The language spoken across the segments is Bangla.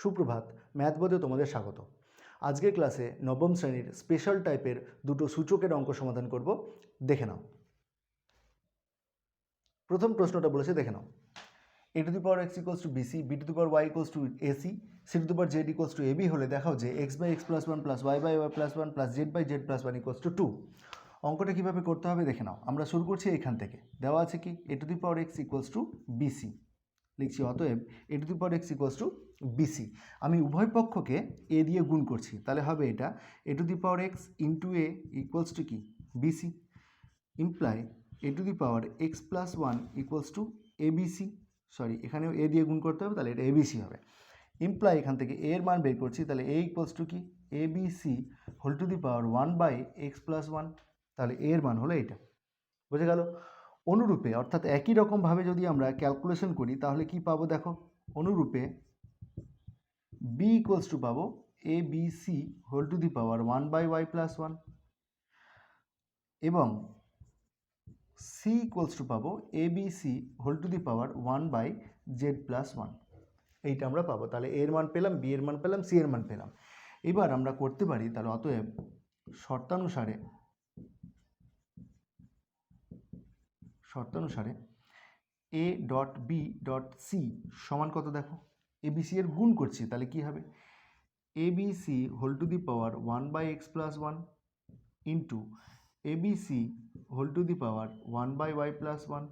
সুপ্রভাত, ম্যাথ বোর্ডে তোমাদের স্বাগত। আজকের ক্লাসে নবম শ্রেণীর স্পেশাল টাইপের দুটো সূচকের অঙ্ক সমাধান করব। দেখে নাও। প্রথম প্রশ্নটা বলেছে, দেখে নাও। a to the power x equals to bc, b to the power y equals to ac, c to the power z equals to ab হলে দেখাও যে x by x plus one plus y by y plus one plus z by z plus one equals to 2। অঙ্কটা কীভাবে করতে হবে দেখে নাও। আমরা শুরু করছি এখান থেকে। দেওয়া আছে কি a to the power x equals to bc, লিখছি অতএব a to the power x equals to bc. আমি উভয় পক্ষকে a দিয়ে গুণ করছি, তাহলে হবে এটা a to the power x into a equals to কি bc, imply a to the power x plus one equals to abc. Sorry, এখানেও a দিয়ে গুণ করতে হবে, তাহলে এটা এবিসি হবে। ইমপ্লাই এখান থেকে a এর মান বের করছি, তাহলে a ইকুয়ালস টু কি abc whole to the power one by x plus one, তাহলে a এর মান হলো এটা। বুঝে গেল? অনুরূপে অর্থাৎ একই রকমভাবে যদি আমরা ক্যালকুলেশন করি তাহলে কি পাবো দেখো। অনুরূপে b ইকুয়ালস টু পাবো a b c whole to the power one by y plus one, এবং c ইকুয়ালস টু পাবো a b c whole to the power one by z plus one. এইটা আমরা পাবো। তাহলে এর মান পেলাম, বি এর মান পেলাম, সি এর মান পেলাম। এবার আমরা করতে পারি, তাহলে অতএব শর্তানুসারে a dot b dot c সমান কত দেখো। এবিসি এর গুণ করছি, তাহলে কি হবে abc whole to the power one by x plus one into abc whole to the power one by y plus one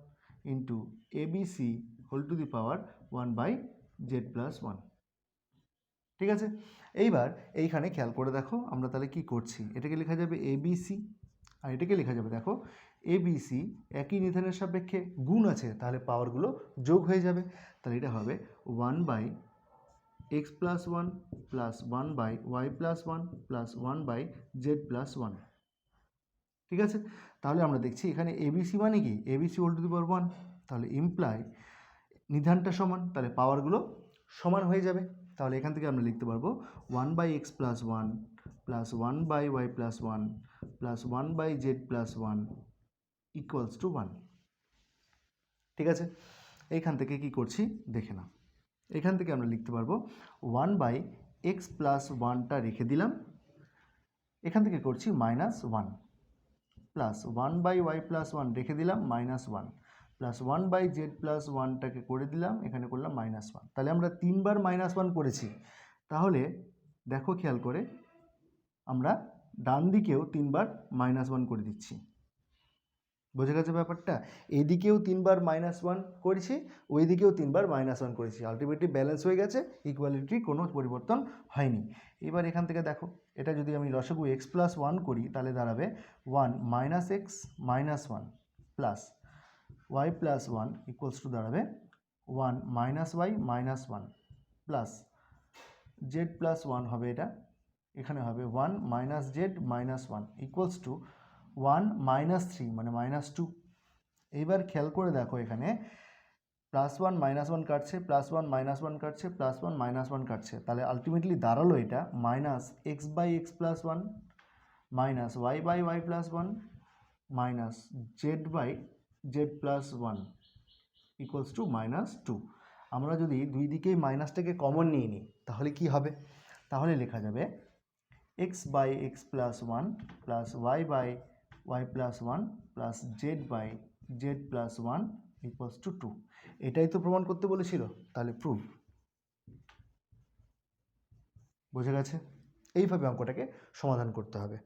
into abc whole to the power one by z plus one. ঠিক আছে? এইবার এইখানে খেয়াল করে দেখো আমরা তাহলে কি করছি। এটাকে লেখা যাবে এবিসি, আর এটাকে লেখা যাবে দেখো এবিসি। একই নিধানের সাপেক্ষে গুণ আছে, তাহলে পাওয়ারগুলো যোগ হয়ে যাবে। তাহলে এটা হবে one by x plus one plus one by y plus one plus one by z plus one. ঠিক আছে? তাহলে আমরা দেখছি এখানে এবিসি মানে কি abc whole to the power one, তাহলে ইমপ্লাই নিধানটা সমান, তাহলে পাওয়ারগুলো সমান হয়ে যাবে। তাহলে এখান থেকে আমরা লিখতে পারবো one by x plus one plus one by y plus one plus one by z plus one equals to one. ঠিক আছে? এইখান থেকে কি করছি দেখে নাও। এখান থেকে আমরা লিখতে পারবো ওয়ান বাই এক্স প্লাস ওয়ানটা রেখে দিলাম, এখান থেকে করছি minus one, plus one by y plus one রেখে দিলাম minus one, plus one by z plus ওয়ানটাকে করে দিলাম, এখানে করলাম মাইনাস ওয়ান। তাহলে আমরা তিনবার মাইনাস ওয়ান করেছি। তাহলে দেখো খেয়াল করে আমরা ডান দিকেও তিনবার মাইনাস ওয়ান করে দিচ্ছি। বোঝা গেছে ব্যাপারটা? এদিকেও তিনবার মাইনাস ওয়ান করেছি, ওই দিকেও তিনবার মাইনাস ওয়ান করেছি। আলটিমেটলি ব্যালেন্স হয়ে গেছে, ইকুয়ালিটির কোনো পরিবর্তন হয়নি। এবার এখান থেকে দেখো, এটা যদি আমি লসাগু এক্স প্লাস ওয়ান করি তাহলে দাঁড়াবে one minus x minus one plus y plus one equals to দাঁড়াবে one minus y minus one plus z plus one হবে এটা, এখানে হবে one minus z minus one equals to one minus three মানে মাইনাস টু। এইবার খেয়াল করে দেখো এখানে প্লাস ওয়ান মাইনাস ওয়ান কাটছে, প্লাস ওয়ান মাইনাস ওয়ান কাটছে, প্লাস ওয়ান মাইনাস ওয়ান কাটছে, তাহলে আলটিমেটলি দাঁড়ালো এটা minus x by x plus one minus y by y plus one minus z by z plus one equals to minus two. আমরা যদি দুই দিকেই মাইনাসটাকে কমন নিয়ে নিই তাহলে কি হবে? তাহলে লেখা যাবে x by x plus one plus y by y plus one plus z by z plus one equals to two. এটাই তো প্রমাণ করতে বলেছিল, তাহলে প্রুভ। বোঝা গেছে? এইভাবে অঙ্কটাকে সমাধান করতে হবে।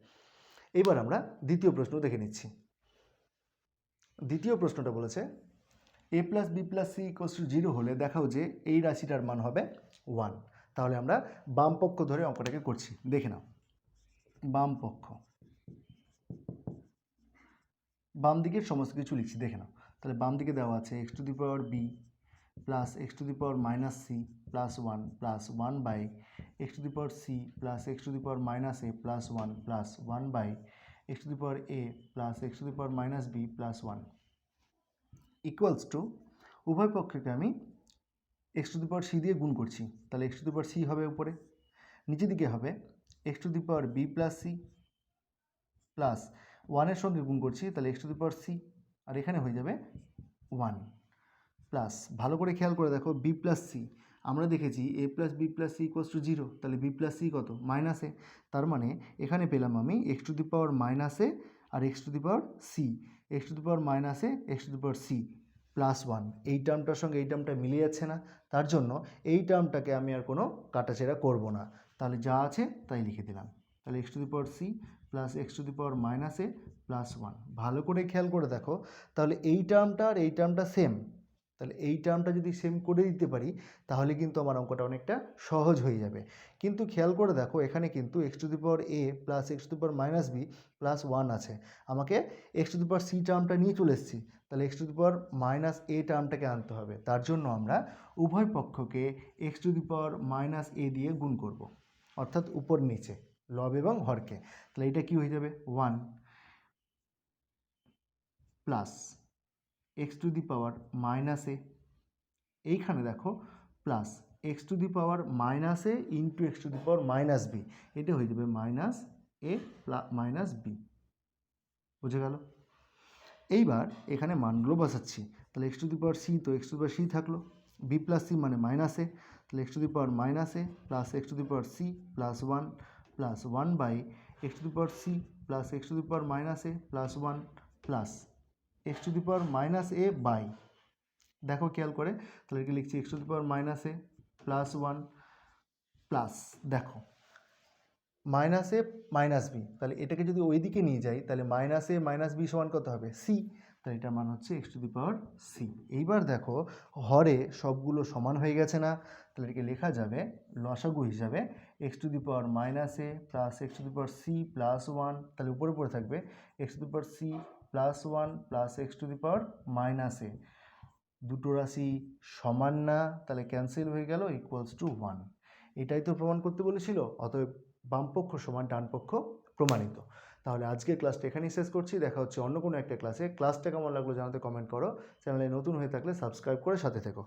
এবার আমরা দ্বিতীয় প্রশ্ন দেখে নিচ্ছি। দ্বিতীয় প্রশ্নটা বলেছে a plus b plus c equals to zero হলে দেখাও যে এই রাশিটার মান হবে ওয়ান। তাহলে আমরা বাম পক্ষ ধরে অঙ্কটাকে করছি, দেখে নাও। বাম পক্ষ, বাম দিকের সমস্ত কিছু লিখছি, দেখে নাও। তাহলে বাম দিকে দেওয়া আছে x to the power b plus x to the power minus c plus one by x to the power c plus x to the power minus a plus one by x to the power a plus x to the power minus b plus one equals to, উভয় পক্ষকে আমি x to the power c দিয়ে গুণ করছি, তাহলে x to the power c হবে উপরে, নিচের দিকে হবে x to the power b plus c plus ওয়ানের সঙ্গে গুণ করছি, তাহলে x to the power c, আর এখানে হয়ে যাবে ওয়ান প্লাস, ভালো করে খেয়াল করে দেখো বি প্লাস সি আমরা দেখেছি a plus b plus c equals to 0, তাহলে বি প্লাস সি কত -a, তার মানে এখানে পেলাম আমি x to the power -a আর x to the power c, x to the power -a x to the power c +1। এই টার্মটার সঙ্গে এই টার্মটা মিলে যাচ্ছে না, তার জন্য এই টার্মটাকে আমি আর কোনো কাটাছেড়া করব না, তাহলে যা আছে তাই লিখে দিলাম। তাহলে x to the power c plus x to the power -a +1। ভালো করে খেয়াল করে দেখো, তাহলে এই টার্মটা আর এই টার্মটা সেম, তাহলে এই টার্মটা যদি সেম করে দিতে পারি তাহলে কিন্তু আমার অঙ্কটা অনেকটা সহজ হয়ে যাবে। কিন্তু খেয়াল করে দেখো এখানে কিন্তু x to the power a plus x to the power -b +1 আছে, আমাকে x to the power c টার্মটা নিয়ে চলে এসেছি, তাহলে x to the power -a টার্মটাকে আনতে হবে। তার জন্য আমরা উভয় পক্ষকে x to the power -a দিয়ে গুণ করব, অর্থাৎ উপর নিচে লব এবং হরকে। তাহলে এটা কি হয়ে যাবে 1 plus x to the power -a, এইখানে দেখো plus x to the power -a into x to the power -b, এটা হয়ে যাবে -a -b। বুঝে গেল? এইবার এখানে মানগুলো বসাচ্ছি, তাহলে x to the power c, তো x to the power c থাকলো, বি প্লাস সি মানে -a, তাহলে x to the power -a plus x to the power c +1 plus 1 by x to the power c plus x to the power -a +1 plus x to the power -a by, দেখো খেয়াল করে, তাহলে এটাকে লিখছি x to the power -a +1 plus দেখো -a -b, তাহলে এটাকে যদি ওই দিকে নিয়ে যাই তাহলে -a -b সমান কত হবে সি, তাহলে এটার মান হচ্ছে x to the power c. এইবার দেখো হরে সবগুলো সমান হয়ে গেছে না, তাহলে এটাকে লেখা যাবে লসাগু হিসাবে x to the power -a plus x to the power c +1, তাহলে উপরে পড়ে থাকবে x to the power c +1 plus x to the power -a, দুটো রাশি সমান না, তাহলে ক্যান্সেল হয়ে গেল ইকুয়ালস টু 1। এটাই তো প্রমাণ করতে বলেছিল, অতএব বামপক্ষ সমান ডানপক্ষ প্রমাণিত। তাহলে আজকের ক্লাসটা এখানেই শেষ করছি, দেখা হচ্ছে অন্য কোনো একটা ক্লাসে। ক্লাসটা কেমন লাগলো জানাতে কমেন্ট করো, চ্যানেলে নতুন হয়ে থাকলে সাবস্ক্রাইব করে সাথে থেকো।